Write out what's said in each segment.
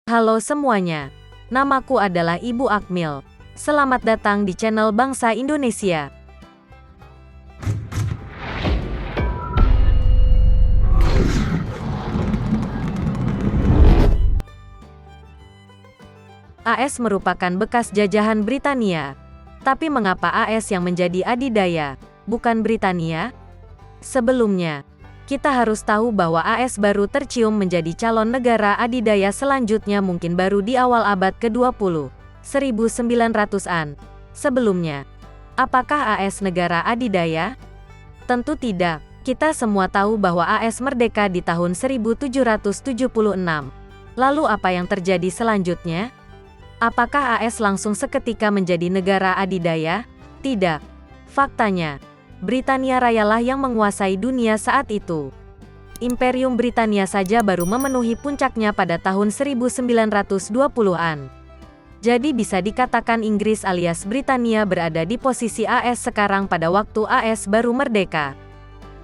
Halo semuanya, namaku adalah Ibu Akmil. Selamat datang di channel Bangsa Indonesia. AS merupakan bekas jajahan Britania. Tapi mengapa AS yang menjadi adidaya, bukan Britania? Sebelumnya, kita harus tahu bahwa AS baru tercium menjadi calon negara adidaya selanjutnya mungkin baru di awal abad ke-20, 1900-an. Sebelumnya, apakah AS negara adidaya? Tentu tidak. Kita semua tahu bahwa AS merdeka di tahun 1776. Lalu apa yang terjadi selanjutnya? Apakah AS langsung seketika menjadi negara adidaya? Tidak. Faktanya, Britania Raya lah yang menguasai dunia saat itu. Imperium Britania saja baru memenuhi puncaknya pada tahun 1920-an. Jadi bisa dikatakan Inggris alias Britania berada di posisi AS sekarang pada waktu AS baru merdeka.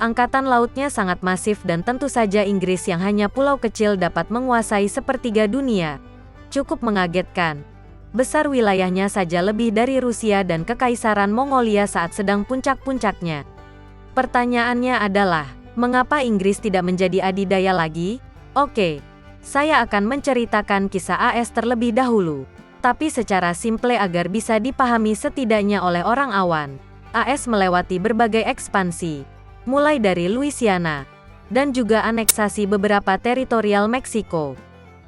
Angkatan lautnya sangat masif dan tentu saja Inggris yang hanya pulau kecil dapat menguasai sepertiga dunia. Cukup mengagetkan. Besar wilayahnya saja lebih dari Rusia dan Kekaisaran Mongolia saat sedang puncak-puncaknya. Pertanyaannya adalah, mengapa Inggris tidak menjadi adidaya lagi? Oke, saya akan menceritakan kisah AS terlebih dahulu. Tapi secara simple agar bisa dipahami setidaknya oleh orang awan. AS melewati berbagai ekspansi, mulai dari Louisiana, dan juga aneksasi beberapa teritorial Meksiko.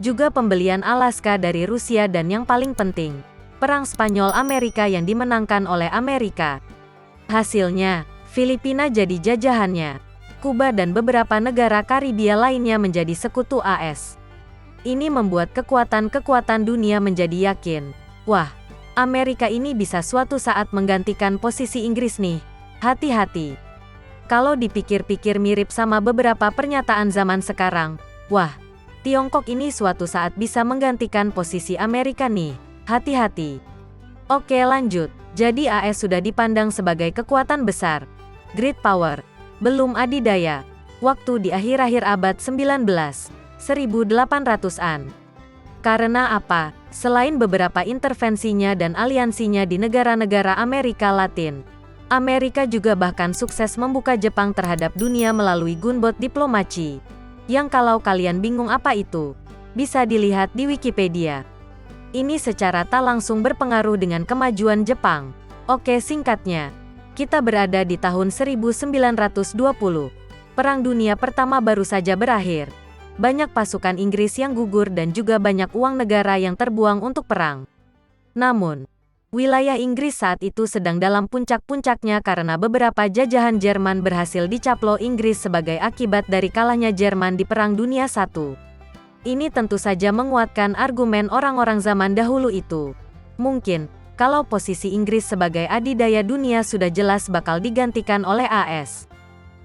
Juga pembelian Alaska dari Rusia dan yang paling penting, Perang Spanyol-Amerika yang dimenangkan oleh Amerika. Hasilnya, Filipina jadi jajahannya. Kuba dan beberapa negara Karibia lainnya menjadi sekutu AS. Ini membuat kekuatan-kekuatan dunia menjadi yakin, wah, Amerika ini bisa suatu saat menggantikan posisi Inggris nih. Hati-hati. Kalau dipikir-pikir mirip sama beberapa pernyataan zaman sekarang, wah, Tiongkok ini suatu saat bisa menggantikan posisi Amerika nih. Hati-hati. Oke lanjut. Jadi AS sudah dipandang sebagai kekuatan besar. Great power. Belum adidaya. Waktu di akhir-akhir abad 19, 1800-an. Karena apa? Selain beberapa intervensinya dan aliansinya di negara-negara Amerika Latin, Amerika juga bahkan sukses membuka Jepang terhadap dunia melalui gunboat diplomasi. Yang kalau kalian bingung apa itu, bisa dilihat di Wikipedia. Ini secara tak langsung berpengaruh dengan kemajuan Jepang. Oke singkatnya, kita berada di tahun 1920. Perang Dunia Pertama baru saja berakhir. Banyak pasukan Inggris yang gugur dan juga banyak uang negara yang terbuang untuk perang. Namun, wilayah Inggris saat itu sedang dalam puncak-puncaknya karena beberapa jajahan Jerman berhasil dicaplo Inggris sebagai akibat dari kalahnya Jerman di Perang Dunia I. Ini tentu saja menguatkan argumen orang-orang zaman dahulu itu. Mungkin, kalau posisi Inggris sebagai adidaya dunia sudah jelas bakal digantikan oleh AS.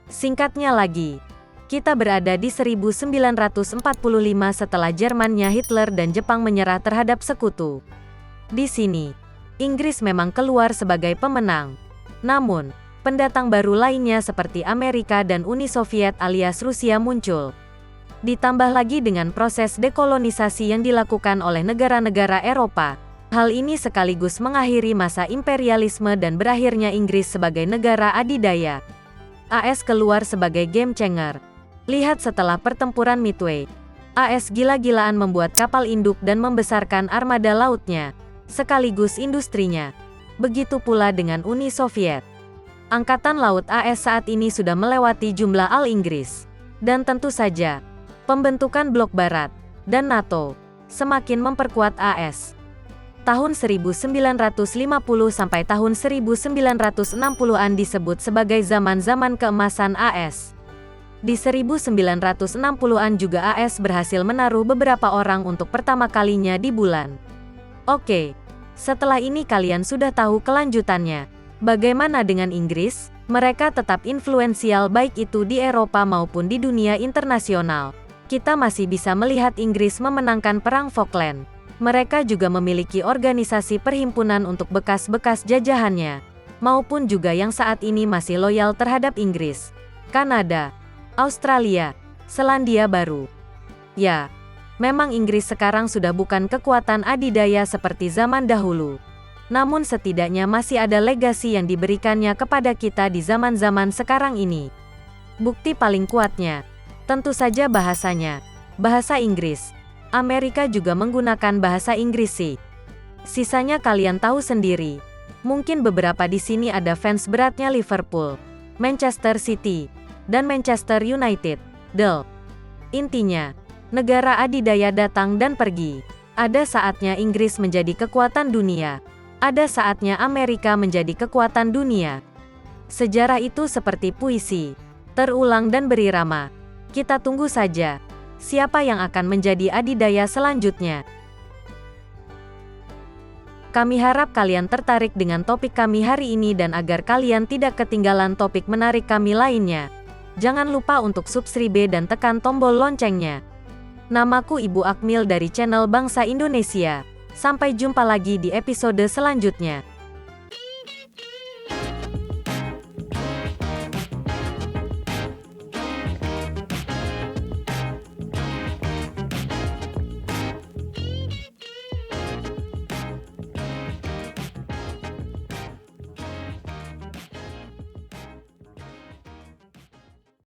Singkatnya lagi, kita berada di 1945 setelah Jermannya Hitler dan Jepang menyerah terhadap sekutu. Di sini, Inggris memang keluar sebagai pemenang. Namun, pendatang baru lainnya seperti Amerika dan Uni Soviet alias Rusia muncul. Ditambah lagi dengan proses dekolonisasi yang dilakukan oleh negara-negara Eropa. Hal ini sekaligus mengakhiri masa imperialisme dan berakhirnya Inggris sebagai negara adidaya. AS keluar sebagai game changer. Lihat setelah pertempuran Midway. AS gila-gilaan membuat kapal induk dan membesarkan armada lautnya, sekaligus industrinya. Begitu pula dengan Uni Soviet. Angkatan Laut AS saat ini sudah melewati jumlah Al-Inggris. Dan tentu saja, pembentukan Blok Barat dan NATO semakin memperkuat AS. Tahun 1950 sampai tahun 1960-an disebut sebagai zaman-zaman keemasan AS. Di 1960-an juga AS berhasil menaruh beberapa orang untuk pertama kalinya di bulan. Oke, setelah ini kalian sudah tahu kelanjutannya. Bagaimana dengan Inggris? Mereka tetap influensial baik itu di Eropa maupun di dunia internasional. Kita masih bisa melihat Inggris memenangkan Perang Falkland. Mereka juga memiliki organisasi perhimpunan untuk bekas-bekas jajahannya, maupun juga yang saat ini masih loyal terhadap Inggris. Kanada, Australia, Selandia Baru. Ya, Memang Inggris sekarang sudah bukan kekuatan adidaya seperti zaman dahulu. Namun setidaknya masih ada legasi yang diberikannya kepada kita di zaman-zaman sekarang ini. Bukti paling kuatnya, tentu saja bahasanya. Bahasa Inggris. Amerika juga menggunakan bahasa Inggris sih. Sisanya kalian tahu sendiri. Mungkin beberapa di sini ada fans beratnya Liverpool, Manchester City, dan Manchester United. Intinya, negara adidaya datang dan pergi. Ada saatnya Inggris menjadi kekuatan dunia. Ada saatnya Amerika menjadi kekuatan dunia. Sejarah itu seperti puisi, terulang dan berirama. Kita tunggu saja, siapa yang akan menjadi adidaya selanjutnya. Kami harap kalian tertarik dengan topik kami hari ini dan agar kalian tidak ketinggalan topik menarik kami lainnya. Jangan lupa untuk subscribe dan tekan tombol loncengnya. Namaku Ibu Akmil dari channel Bangsa Indonesia. Sampai jumpa lagi di episode selanjutnya.